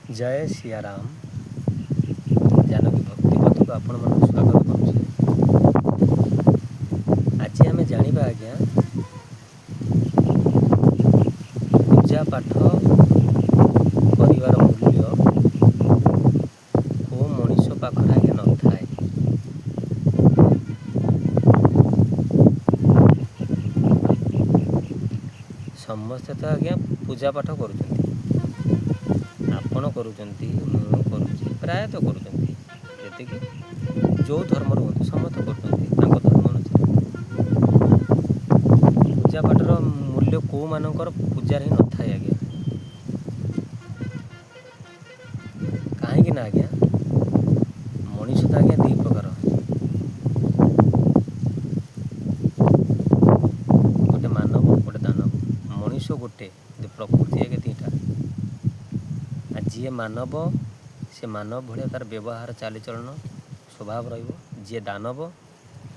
जय सियाराम। जानकी भक्ति पथ को आपण मन स्वागत करुचे। आज आम जाना आज्ञा पूजा पाठ कर मूल्य को मनीष पाखरे आज्ञा न थाए। समस्ते तो आज्ञा पूजा पाठ करुचंती, आपण करुचंती, मु करुची, प्राय तो करुचंती। जति जो धर्म रुहतु समस्त करुचंती तांको धर्म अनुसार। पूजा पाठर मूल्य को मानकर पूजार ही न थाए आज्ञा। काहेकि ना आज्ञा मनीष तो आज्ञा दी प्रकार, गोटे मानव गोटे दानव। मनीष गोटे, प्रकृति आगे दीटा। जी मानव से मानव भाया तार व्यवहार चालीचलन स्वभाव रे दानव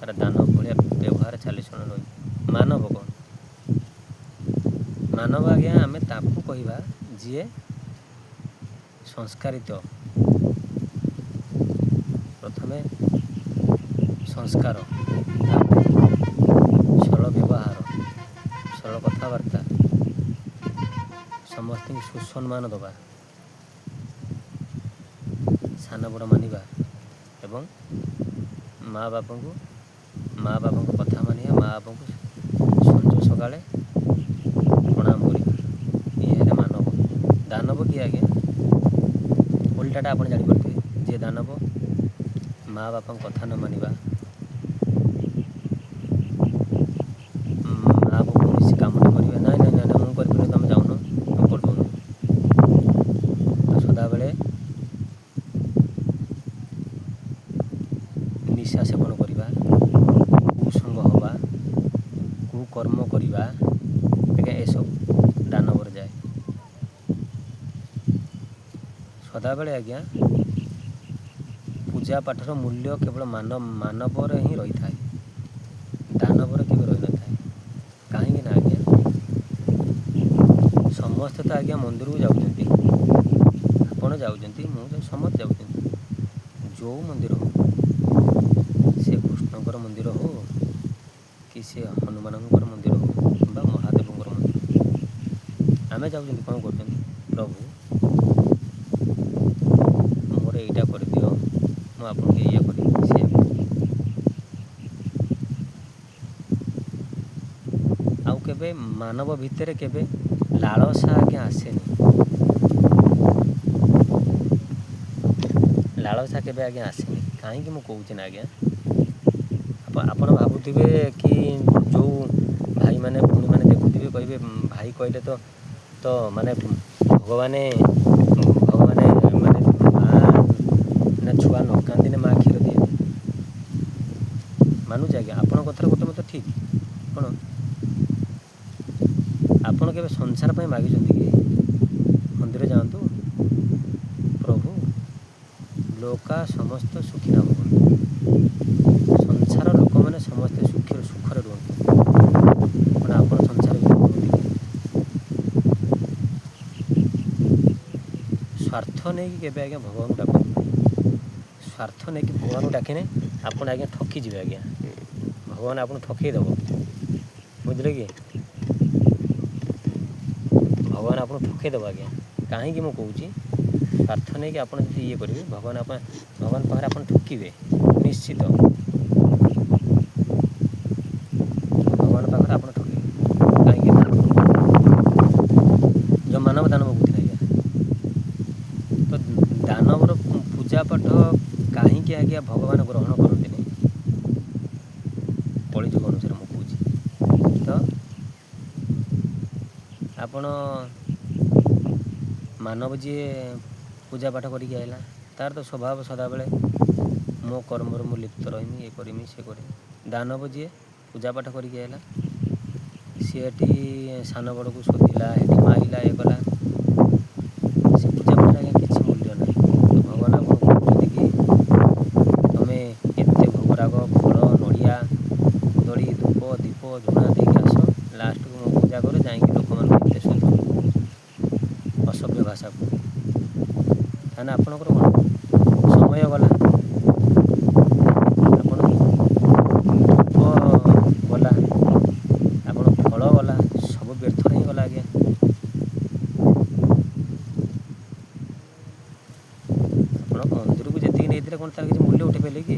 तार दानव भाया व्यवहार चालीचलन रही। मानव कौन? मानव आज्ञा आम ताकू कहवा जी संस्कारित। प्रथमे संस्कार, सरल व्यवहार, सरल कथबार्ता, समस्त सुसम्मान दबा, सान बड़ मानिबा एवं माँ बापा को कथा मानिया, माँ बापा को संज सकाଳେ प्रणाम करवा। ये है मानव। दानव किए आज्ञा उल्टाटा आप जापे जे दानव माँ बापा कथा न मानिबा, माँ बाप कौन कम करेंगे ना ना ना मुझे कर तुम जाऊन तुम कर दून। तो सदाबले निशा सेवन करवा, कुसंग हवा, कुकर्म करवा, ये सब दानवर जाए। सदाबले आज्ञा पूजा पाठर मूल्य केवल मानव ही रही था, दानवर के रही न था। कहीं ना आज्ञा समस्ते तो आज्ञा मंदिर को जाऊँगी, आपण जाऊँगी, मुझे समस्त जाऊँगी। जो मंदिर हो, से कृष्णकर मंदिर हो कि से हनुमान मंदिर हो बा महादेव मंदिर, आम जाऊँ कौन कर प्रभु मोर यहीटा कर दियो, मुझे ये करी सी आउ केबे मानव भितर केबे लालसा आज्ञा आसेनी। लालसा केबे आज्ञा आसेनी। कहीं मुझे कहूँ ना आज्ञा आपण भावुवे कि जो भाई माने भूणी मैंने देखुवे कहे भाई कहले तो माने भगवान माने माँ ना छुआ न कांदिने माँ क्षीर दिए। मानुच आज्ञा आपण कथार गोटे मत ठीक कौन आपण के संसार पर मागिं कि मंदिर जातु प्रभु लोका समस्त सुखी न हो, संसार लोक मैंने समस्ते सुखरे रुहतु। कौन आप संसार स्वार्थ नहीं कि आज्ञा भगवान को डाक, स्वार्थ नहीं कि भगवान को डाकिने आपड़ आज्ञा ठकी जी आज्ञा। भगवान आपको ठकईदेव, बुझे कि भगवान आपको ठकईदेव आज्ञा। कहीं मुझे कहूँ स्वार्थ नहीं कि आप ये करेंगे भगवान पाखे आप ठकिए निश्चित। भगवान पाखे आप ठकिए कहीं जो मानव दानव बुद्धि आज्ञा। तो दानवर पूजा पाठ कहीं आज्ञा भगवान ग्रहण करते नहीं कलिजुग अनुसार मुझे कहूँ। तो आपण मानव जी पूजा पाठ करके आइला तार तो स्वभाव सदाबले मो कर्म मु लिप्त रही, ये करमी से करी। दानव जी पूजा पाठ करके आइला सी सान बड़ को शोधिला, ये मारिला, ये कला, से पूजा पाठ आज्ञा किसी मूल्य ना। तो भगवान आपको कहते कि तुम्हें एत भोगराग फल नड़िया कदली धूप दीप झुणा देके आस, लास्ट को मो पूजा कर जाकि लोक मान असभ्य भाषा को ତାହେଲେ ଆପଣଙ୍କର କ'ଣ ସମୟ ଗଲା, ଆପଣ ଧୂପ ଗଲା, ଆପଣ ଫଳ ଗଲା, ସବୁ ବ୍ୟର୍ଥରେ ହିଁ ଗଲା ଆଜ୍ଞା। ଆପଣ ମନ୍ଦିରକୁ ଯେତିକି ନେଇଥିଲେ କ'ଣ ତାର କିଛି ମୂଲ୍ୟ ଉଠେଇ ପାରିଲେ କି?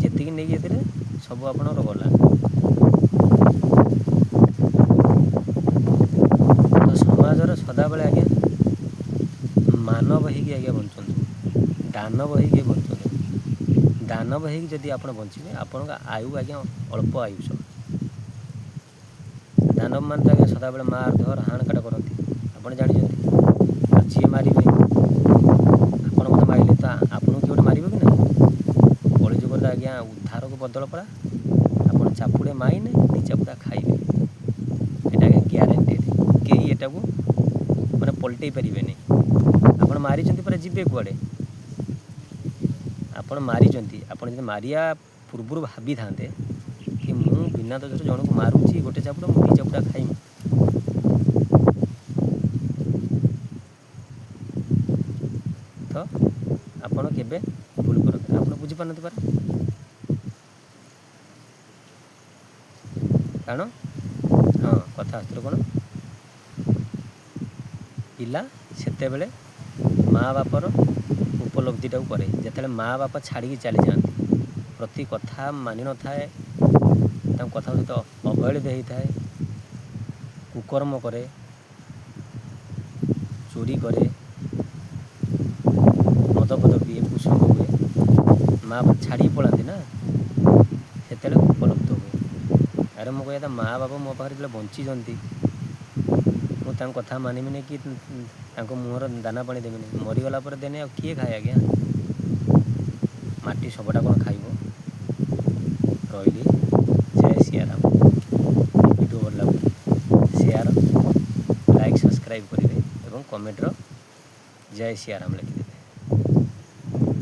ଯେତିକି ନେଇକି ଯାଇଥିଲେ ସବୁ ଆପଣଙ୍କର ଗଲା। ତ ସମାଜର ସଦାବେଳେ ଆଜ୍ଞା ମାନବ ହେଇକି ଆଜ୍ଞା ବଞ୍ଚନ୍ତୁ, ଦାନବ ହେଇକି ବଞ୍ଚନ୍ତୁ। ଦାନବ ହେଇକି ଯଦି ଆପଣ ବଞ୍ଚିବେ ଆପଣଙ୍କ ଆୟୁ ଆଜ୍ଞା ଅଳ୍ପ ଆୟୁଷ। ଦାନବ ମାନେ ତ ଆଜ୍ଞା ସଦାବେଳେ ମାର ଧର ହାଣ କାଟ କରନ୍ତି, ଆପଣ ଜାଣିଛନ୍ତି। ଆଉ ଯିଏ ମାରିବେ, ଆପଣ ମୋତେ ମାରିଲେ ତ ଆପଣଙ୍କୁ କିଏ ଗୋଟେ ମାରିବ କି ନାହିଁ? କଳିଯୁଗରେ ତ ଆଜ୍ଞା ଉଦ୍ଧାରକୁ ବଦଳ ପଡ଼ା, ଆପଣ ଚାପୁଡ଼େ ମାଇନେ ଦି ଚାପୁଡ଼ା ଖାଇବେ, ଏଇଟା ଆଜ୍ଞା ଗ୍ୟାରେଣ୍ଟେଡ଼। କେହି ଏଟାକୁ ମାନେ ପଲଟେଇ ପାରିବେନି। ଆପଣ ମାରିଛନ୍ତି ପରେ ଯିବେ କୁଆଡ଼େ? ଆପଣ ମାରିଛନ୍ତି, ଆପଣ ଯଦି ମାରିବା ପୂର୍ବରୁ ଭାବିଥାନ୍ତେ କି ମୁଁ ବିନା ଦୋଷରେ ଜଣକୁ ମାରୁଛି, ଗୋଟେ ଚାପୁଡ଼ା ମୁଁ ଦି ଚାପୁଡ଼ା ଖାଇମି, ତ ଆପଣ କେବେ ଭୁଲ କରନ୍ତି ଆପଣ ବୁଝିପାରୁନାହାନ୍ତି ପାରେ। କାରଣ ହଁ କଥାଶାସ୍ତ୍ର କ'ଣ, ପିଲା ସେତେବେଳେ ମା' ବାପର ଉପଲବ୍ଧିଟାକୁ କରେ ଯେତେବେଳେ ମା' ବାପା ଛାଡ଼ିକି ଚାଲିଯାଆନ୍ତି, ପ୍ରତି କଥା ମାନି ନଥାଏ, ତାଙ୍କ କଥା ସହିତ ଅବହେଳିତ ହେଇଥାଏ, କୁକର୍ମ କରେ, ଚୋରି କରେ, ମଦ ଫଦ ପିଏ, କୁସଙ୍ଗ ହୁଏ, ମା' ବାପା ଛାଡ଼ିକି ପଳାନ୍ତି ନା, ସେତେବେଳେ ଉପଲବ୍ଧ ହୁଏ। ଆରେ ମୁଁ କହିବା କଥା, ମା' ବାପା ମୋ ପାଖରେ ଯେତେବେଳେ ବଞ୍ଚିଛନ୍ତି ମୁଁ ତାଙ୍କ କଥା ମାନିବିନି କି ତାଙ୍କ ମୁହଁର ଦାନା ପାଣି ଦେବିନି, ମରିଗଲା ପରେ ଦେନେ ଆଉ କିଏ ଖାଏ ଆଜ୍ଞା? ମାଟି ଶବଟା କ'ଣ ଖାଇବ? ରହିଲି, ଜୟ ସିଆରାମ। ଭିଡ଼ିଓ ଭଲ ଲାଗୁଛି ସେୟାର, ଲାଇକ୍, ସବସ୍କ୍ରାଇବ୍ କରିବେ ଏବଂ କମେଣ୍ଟର ଜୟ ସିଆରାମ ଲେଖିବେ।